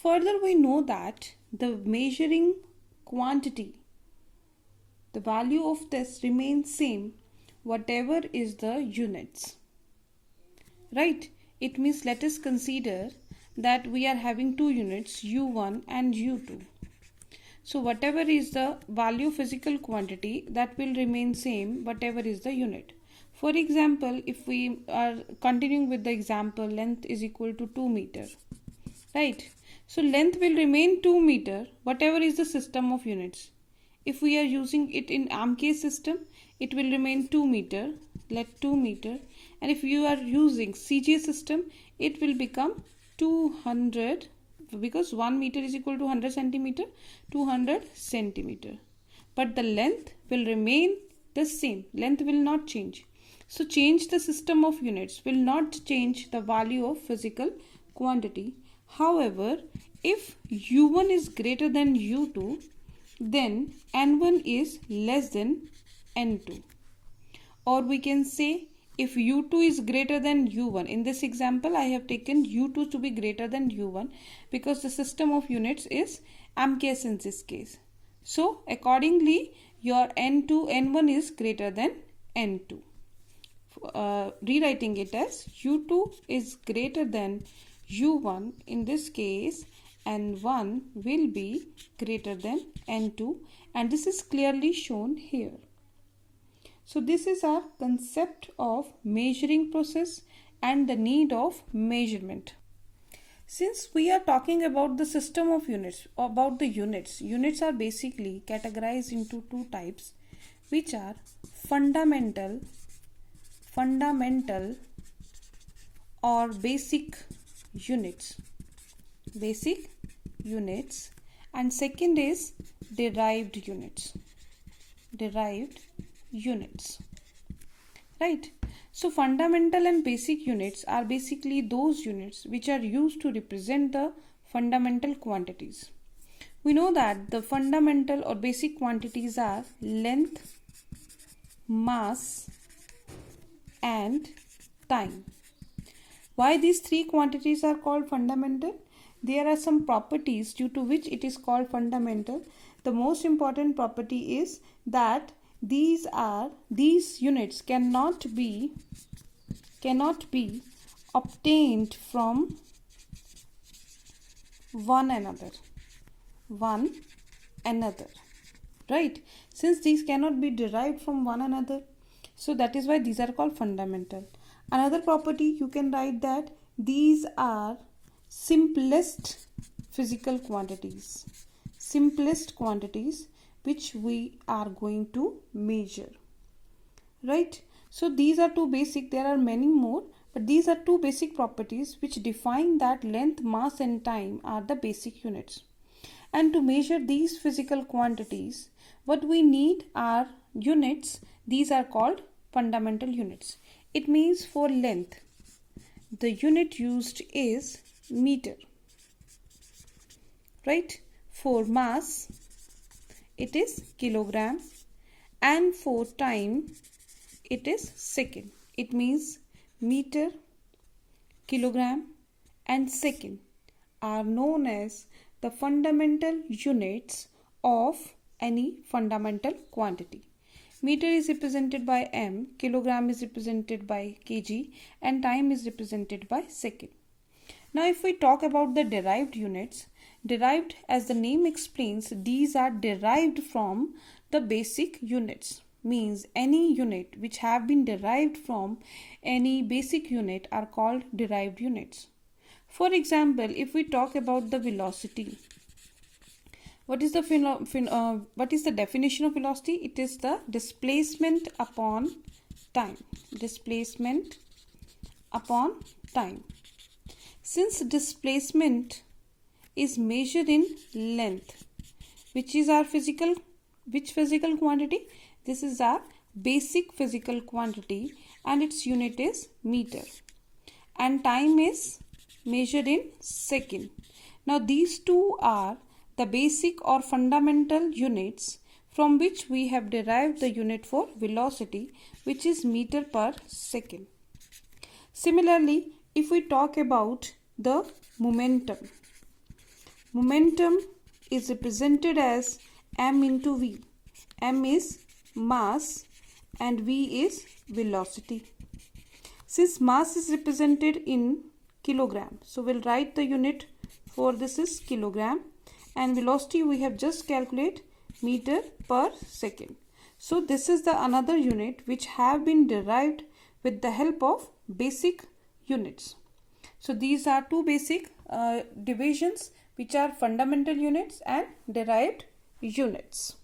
Further, we know that the measuring quantity, the value of this remains same whatever is the units. Right? It means let us consider that we are having two units, U1 and U2. So whatever is the value of physical quantity, that will remain same whatever is the unit. For example, if we are continuing with the example, length is equal to 2 meter. Right? So length will remain 2 meter whatever is the system of units. If we are using it in AMK system, it will remain 2 meter, let 2 meter. And if you are using CJ system, it will become 200, because 1 meter is equal to 100 centimeter, 200 centimeter. But the length will remain the same. Length will not change. So change the system of units will not change the value of physical quantity. However, if U1 is greater than U2, then N1 is less than N2. Or we can say if U2 is greater than U1. In this example, I have taken U2 to be greater than U1 because the system of units is AMKS in this case. So accordingly, your N1 is greater than N2. Rewriting it as U2 is greater than U1. In this case, N1 will be greater than N2, and this is clearly shown here. So this is our concept of measuring process and the need of measurement. Since we are talking about the system of units, about the units are basically categorized into two types, which are fundamental or basic units, and second is derived units. Right? So fundamental and basic units are basically those units which are used to represent the fundamental quantities. We know that the fundamental or basic quantities are length, mass, and time. Why these three quantities are called fundamental? There are some properties due to which it is called fundamental. The most important property is that these units cannot be obtained from one another. Right? Since these cannot be derived from one another, so that is why these are called fundamental. Another property, you can write that these are simplest physical quantities. Simplest quantities which we are going to measure. Right? So these are two basic, there are many more, but these are two basic properties which define that length, mass and time are the basic units. And to measure these physical quantities, what we need are units. These are called fundamental units. It means for length, the unit used is meter. Right? For mass, it is kilogram, and for time, it is second. It means meter, kilogram and second are known as the fundamental units of any fundamental quantity. Meter is represented by m, kilogram is represented by kg, and time is represented by second. Now if we talk about the derived units, derived, as the name explains, these are derived from the basic units. Means any unit which have been derived from any basic unit are called derived units. For example, if we talk about the velocity, what is the definition of velocity? It is the displacement upon time. Displacement upon time. Since displacement is measured in length, which is our physical quantity? This is our basic physical quantity, and its unit is meter. And time is measured in second. Now these two are the basic or fundamental units from which we have derived the unit for velocity, which is meter per second. Similarly, if we talk about the momentum, momentum is represented as m into v. M is mass and v is velocity. Since mass is represented in kilogram, so we'll write the unit for this is kilogram, and velocity we have just calculate meter per second. So this is the another unit which have been derived with the help of basic units. So these are two basic divisions which are fundamental units and derived units.